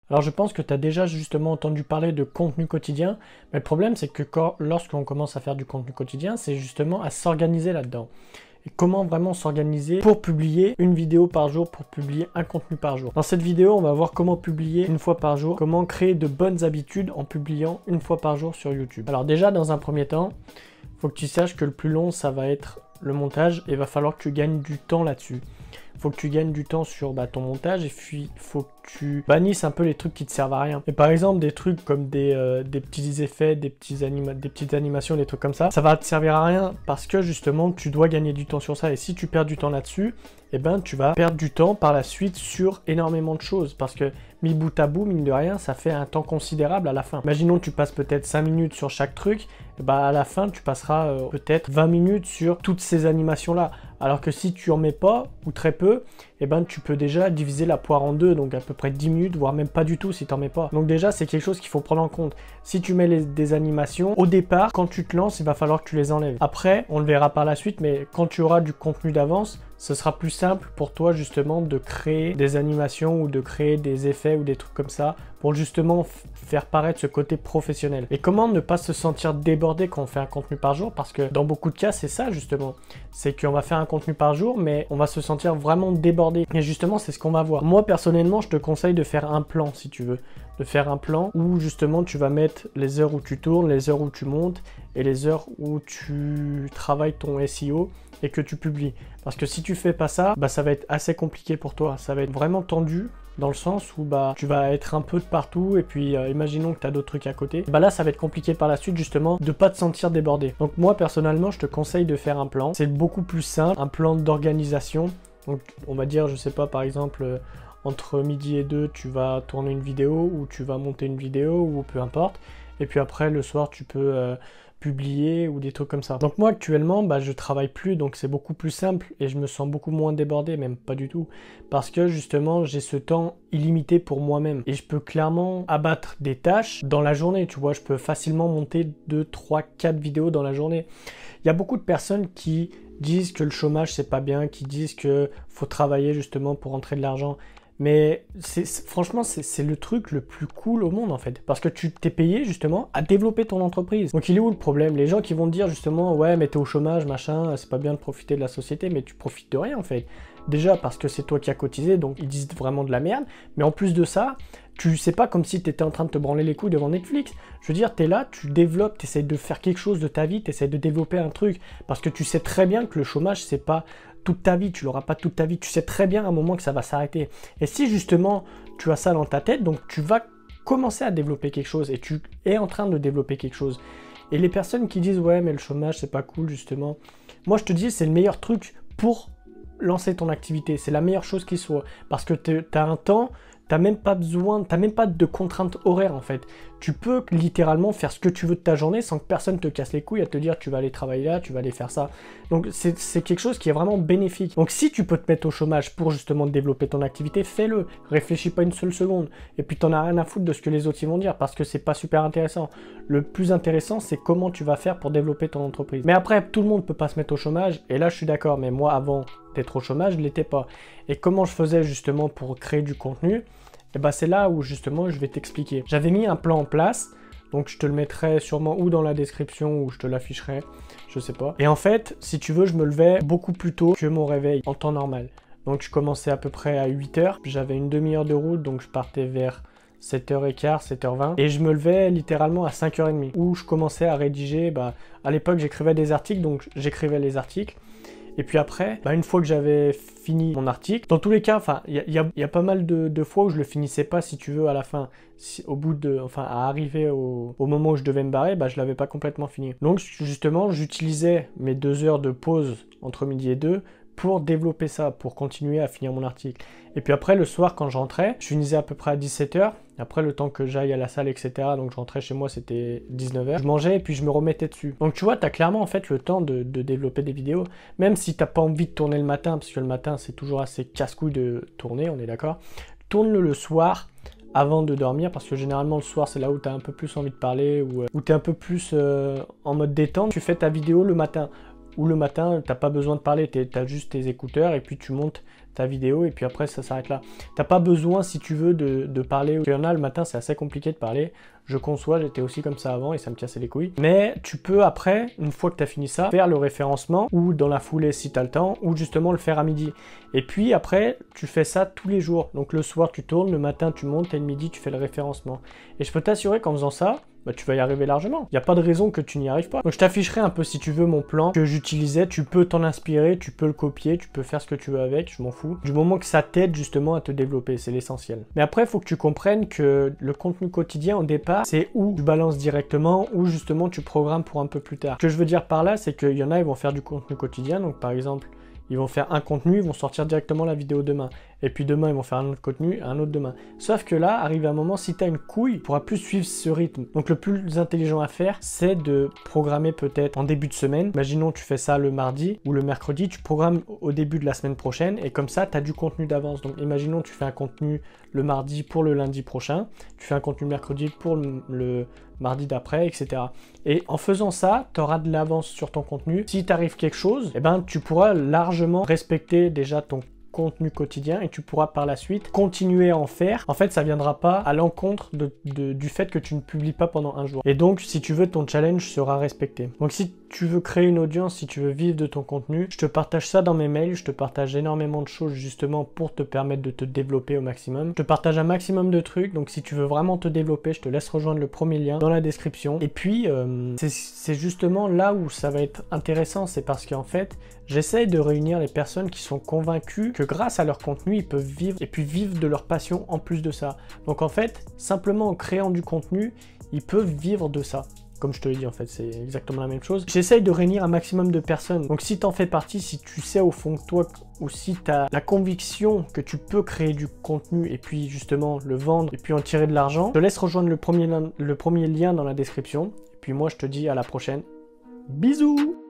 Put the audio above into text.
Alors je pense que tu as déjà justement entendu parler de contenu quotidien, mais le problème c'est que lorsqu'on commence à faire du contenu quotidien, c'est justement à s'organiser là-dedans. Et comment vraiment s'organiser pour publier une vidéo par jour, pour publier un contenu par jour. Dans cette vidéo, on va voir comment publier une fois par jour, comment créer de bonnes habitudes en publiant une fois par jour sur YouTube. Alors déjà, dans un premier temps, il faut que tu saches que le plus long, ça va être le montage et il va falloir que tu gagnes du temps là-dessus. Il faut que tu gagnes du temps sur ton montage et puis il faut que tu bannisses un peu les trucs qui te servent à rien. Et par exemple, des trucs comme des petits effets, des petites animations, des trucs comme ça va te servir à rien parce que justement, tu dois gagner du temps sur ça. Et si tu perds du temps là-dessus, eh ben, tu vas perdre du temps par la suite sur énormément de choses parce que mis bout à bout, mine de rien, ça fait un temps considérable à la fin. Imaginons que tu passes peut-être 5 minutes sur chaque truc, bah à la fin, tu passeras peut-être 20 minutes sur toutes ces animations-là. Alors que si tu en mets pas, ou très peu, eh ben, tu peux déjà diviser la poire en deux, donc à peu près 10 minutes, voire même pas du tout si tu n'en mets pas. Donc déjà, c'est quelque chose qu'il faut prendre en compte. Si tu mets des animations, au départ, quand tu te lances, il va falloir que tu les enlèves. Après, on le verra par la suite, mais quand tu auras du contenu d'avance, ce sera plus simple pour toi justement de créer des animations ou de créer des effets ou des trucs comme ça pour justement faire paraître ce côté professionnel. Et comment ne pas se sentir débordé quand on fait un contenu par jour? Parce que dans beaucoup de cas, c'est ça justement. C'est qu'on va faire un contenu par jour, mais on va se sentir vraiment débordé. Et justement, c'est ce qu'on va voir. Moi, personnellement, je te conseille de faire un plan si tu veux. De faire un plan où justement tu vas mettre les heures où tu tournes, les heures où tu montes et les heures où tu travailles ton SEO et que tu publies. Parce que si tu fais pas ça, ça va être assez compliqué pour toi. Ça va être vraiment tendu dans le sens où tu vas être un peu de partout et puis imaginons que tu as d'autres trucs à côté. Là, ça va être compliqué par la suite justement de pas te sentir débordé. Donc moi, personnellement, je te conseille de faire un plan. C'est beaucoup plus simple, un plan d'organisation. Donc on va dire, je sais pas, par exemple, entre midi et 2, tu vas tourner une vidéo ou tu vas monter une vidéo ou peu importe. Et puis après, le soir, tu peux publier ou des trucs comme ça. Donc moi, actuellement, je travaille plus, donc c'est beaucoup plus simple et je me sens beaucoup moins débordé, même pas du tout. Parce que justement, j'ai ce temps illimité pour moi-même. Et je peux clairement abattre des tâches dans la journée, tu vois. Je peux facilement monter 2, 3, 4 vidéos dans la journée. Il y a beaucoup de personnes qui disent que le chômage, c'est pas bien, qui disent que faut travailler justement pour rentrer de l'argent. Mais franchement, c'est le truc le plus cool au monde en fait. Parce que tu t'es payé justement à développer ton entreprise. Donc il est où le problème? Les gens qui vont te dire justement, ouais, mais t'es au chômage, machin, c'est pas bien de profiter de la société, mais tu profites de rien en fait. Déjà parce que c'est toi qui as cotisé, donc ils disent vraiment de la merde. Mais en plus de ça, c'est pas comme si tu étais en train de te branler les couilles devant Netflix. Je veux dire, tu es là, tu développes, tu essaies de faire quelque chose de ta vie, tu essaies de développer un truc. Parce que tu sais très bien que le chômage, c'est pas toute ta vie, tu l'auras pas toute ta vie. Tu sais très bien à un moment que ça va s'arrêter. Et si justement tu as ça dans ta tête, donc tu vas commencer à développer quelque chose et tu es en train de développer quelque chose. Et les personnes qui disent ouais mais le chômage c'est pas cool justement, moi je te dis c'est le meilleur truc pour lancer ton activité, c'est la meilleure chose qui soit parce que tu as un temps. T'as même pas besoin, t'as même pas de contraintes horaires en fait. Tu peux littéralement faire ce que tu veux de ta journée sans que personne te casse les couilles à te dire tu vas aller travailler là, tu vas aller faire ça. Donc c'est quelque chose qui est vraiment bénéfique. Donc si tu peux te mettre au chômage pour justement développer ton activité, fais-le. Réfléchis pas une seule seconde. Et puis t'en as rien à foutre de ce que les autres ils vont dire parce que c'est pas super intéressant. Le plus intéressant c'est comment tu vas faire pour développer ton entreprise. Mais après tout le monde peut pas se mettre au chômage et là je suis d'accord. Mais moi avant d'être au chômage je l'étais pas. Et comment je faisais justement pour créer du contenu? Et c'est là où justement je vais t'expliquer. J'avais mis un plan en place, donc je te le mettrai sûrement ou dans la description ou je te l'afficherai, je sais pas. Et en fait, si tu veux, je me levais beaucoup plus tôt que mon réveil en temps normal. Donc je commençais à peu près à 8h, j'avais une demi-heure de route, donc je partais vers 7h15, 7h20. Et je me levais littéralement à 5h30, où je commençais à rédiger, à l'époque j'écrivais des articles, donc j'écrivais les articles. Et puis après, une fois que j'avais fini mon article, dans tous les cas, il y a pas mal de fois où je le finissais pas, si tu veux, à la fin. À arriver au moment où je devais me barrer, je l'avais pas complètement fini. Donc justement, j'utilisais mes 2 heures de pause entre midi et 2 pour développer ça, pour continuer à finir mon article. Et puis après, le soir, quand je rentrais, je finissais à peu près à 17h. Après, le temps que j'aille à la salle, etc. Donc, je rentrais chez moi, c'était 19h. Je mangeais et puis je me remettais dessus. Donc, tu vois, tu as clairement, en fait, le temps de développer des vidéos. Même si tu n'as pas envie de tourner le matin, parce que le matin, c'est toujours assez casse-couille de tourner, on est d'accord. Tourne-le le soir avant de dormir, parce que généralement, le soir, c'est là où tu as un peu plus envie de parler, ou tu es un peu plus en mode détente. Tu fais ta vidéo le matin. où le matin, t'as pas besoin de parler, t'as juste tes écouteurs et puis tu montes ta vidéo et puis après ça s'arrête là. T'as pas besoin, si tu veux, de parler. Il y en a le matin, c'est assez compliqué de parler. Je conçois, j'étais aussi comme ça avant et ça me cassait les couilles. Mais tu peux après, une fois que tu as fini ça, faire le référencement ou dans la foulée si tu as le temps, ou justement le faire à midi. Et puis après, tu fais ça tous les jours. Donc le soir tu tournes, le matin tu montes et le midi tu fais le référencement. Et je peux t'assurer qu'en faisant ça, bah, tu vas y arriver largement. Il n'y a pas de raison que tu n'y arrives pas. Donc je t'afficherai un peu si tu veux mon plan que j'utilisais. Tu peux t'en inspirer, tu peux le copier, tu peux faire ce que tu veux avec, je m'en fous. Du moment que ça t'aide justement à te développer, c'est l'essentiel. Mais après, il faut que tu comprennes que le contenu quotidien au départ, c'est où tu balances directement ou justement tu programmes pour un peu plus tard. Ce que je veux dire par là, c'est qu'il y en a, ils vont faire du contenu quotidien. Donc par exemple, ils vont faire un contenu, ils vont sortir directement la vidéo demain. Et puis demain, ils vont faire un autre contenu, un autre demain. Sauf que là, arrive un moment, si tu as une couille, tu ne pourras plus suivre ce rythme. Donc le plus intelligent à faire, c'est de programmer peut-être en début de semaine. Imaginons tu fais ça le mardi ou le mercredi, tu programmes au début de la semaine prochaine et comme ça, tu as du contenu d'avance. Donc imaginons tu fais un contenu le mardi pour le lundi prochain, tu fais un contenu le mercredi pour le mardi d'après, etc. Et en faisant ça, tu auras de l'avance sur ton contenu. Si t'arrive quelque chose, eh ben, tu pourras largement respecter déjà ton contenu quotidien et tu pourras par la suite continuer à en faire. En fait, ça viendra pas à l'encontre du fait que tu ne publies pas pendant un jour. Et donc, si tu veux, ton challenge sera respecté. Donc, si tu veux créer une audience, si tu veux vivre de ton contenu, je te partage ça dans mes mails. Je te partage énormément de choses justement pour te permettre de te développer au maximum. Je te partage un maximum de trucs. Donc, si tu veux vraiment te développer, je te laisse rejoindre le premier lien dans la description. Et puis, c'est justement là où ça va être intéressant. C'est parce qu'en fait, j'essaye de réunir les personnes qui sont convaincues que grâce à leur contenu, ils peuvent vivre et puis vivre de leur passion en plus de ça. Donc en fait, simplement en créant du contenu, ils peuvent vivre de ça. Comme je te l'ai dit, en fait, c'est exactement la même chose. J'essaye de réunir un maximum de personnes. Donc si tu en fais partie, si tu sais au fond de toi ou si tu as la conviction que tu peux créer du contenu et puis justement le vendre et puis en tirer de l'argent, je te laisse rejoindre le premier lien dans la description. Et puis moi, je te dis à la prochaine. Bisous!